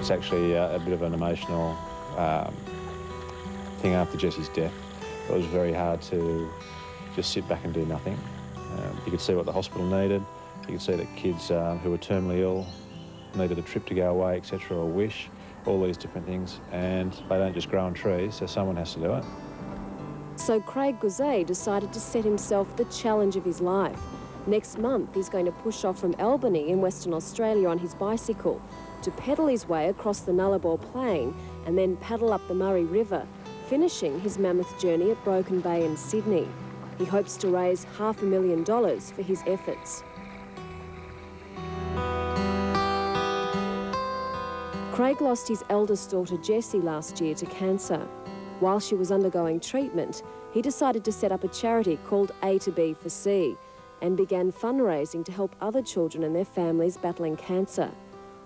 It's actually a bit of an emotional thing after Jessie's death. It was very hard to just sit back and do nothing. You could see what the hospital needed. You could see that kids who were terminally ill needed a trip to go away, etc., or a wish, all these different things. And they don't just grow on trees, so someone has to do it. So Craig Goozee decided to set himself the challenge of his life. Next month, he's going to push off from Albany in Western Australia on his bicycle to pedal his way across the Nullarbor Plain and then paddle up the Murray River, finishing his mammoth journey at Broken Bay in Sydney. He hopes to raise $500,000 for his efforts. Craig lost his eldest daughter Jessie last year to cancer. While she was undergoing treatment, he decided to set up a charity called A2B4C and began fundraising to help other children and their families battling cancer.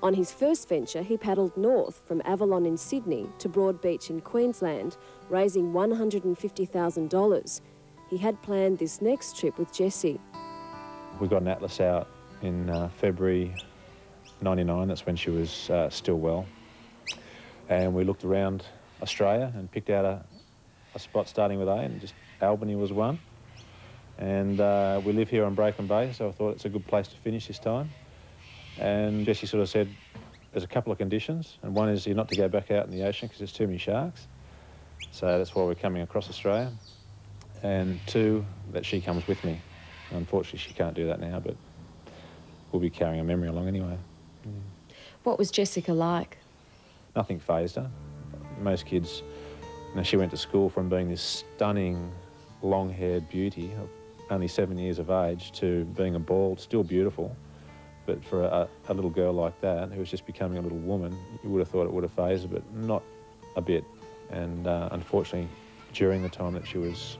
On his first venture, he paddled north from Avalon in Sydney to Broadbeach in Queensland, raising $150,000. He had planned this next trip with Jessie. We got an atlas out in February '99, that's when she was still well. And we looked around Australia and picked out a spot starting with A, and just Albany was one. And we live here on Broken Bay, so I thought it's a good place to finish this time. And Jessie sort of said, there's a couple of conditions, and one is you're not to go back out in the ocean because there's too many sharks. So that's why we're coming across Australia. And two, that she comes with me. Unfortunately, she can't do that now, but we'll be carrying a memory along anyway. What was Jessica like? Nothing fazed her. Most kids, she went to school from being this stunning, long-haired beauty of only 7 years of age to being a bald, still beautiful. But for a little girl like that, who was just becoming a little woman, you would have thought it would have phased her, but not a bit. And unfortunately, during the time that she was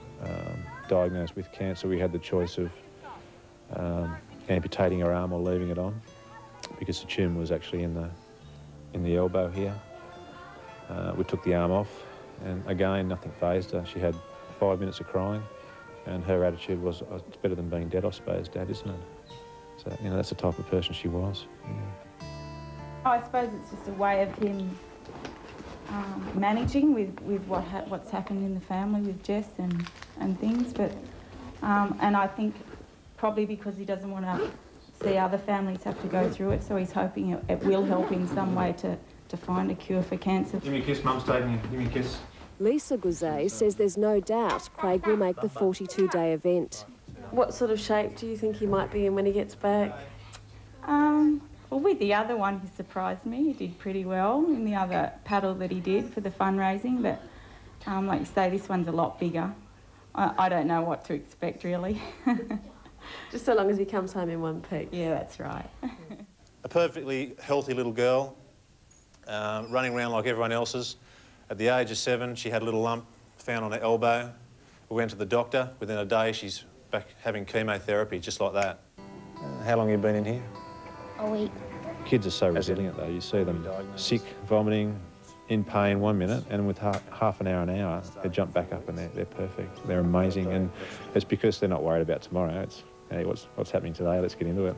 diagnosed with cancer, we had the choice of amputating her arm or leaving it on, because the tumour was actually in the elbow here. We took the arm off, and again, nothing phased her. She had 5 minutes of crying, and her attitude was, it's better than being dead, I suppose, Dad, isn't it? So, that's the type of person she was. Yeah. I suppose it's just a way of him managing with what's happened in the family with Jess and things, but and I think probably because he doesn't want to see other families have to go through it, so he's hoping it will help in some way to find a cure for cancer. Give me a kiss, Mum's taking you. Give me a kiss. Lisa Goozee says there's no doubt Craig will make the 42-day event. What sort of shape do you think he might be in when he gets back? Well, with the other one, he surprised me. He did pretty well in the other paddle that he did for the fundraising, but like you say, this one's a lot bigger. I don't know what to expect, really. Just so long as he comes home in one piece. Yeah, that's right. A perfectly healthy little girl, running around like everyone else's. At the age of 7, she had a little lump found on her elbow. We went to the doctor. Within a day, she's back having chemotherapy, just like that. How long have you been in here? A week. Kids are so resilient, though. You see them sick, vomiting, in pain 1 minute, and with half an hour, they jump back up and they're perfect. They're amazing, and it's because they're not worried about tomorrow. It's, hey, what's happening today? Let's get into it.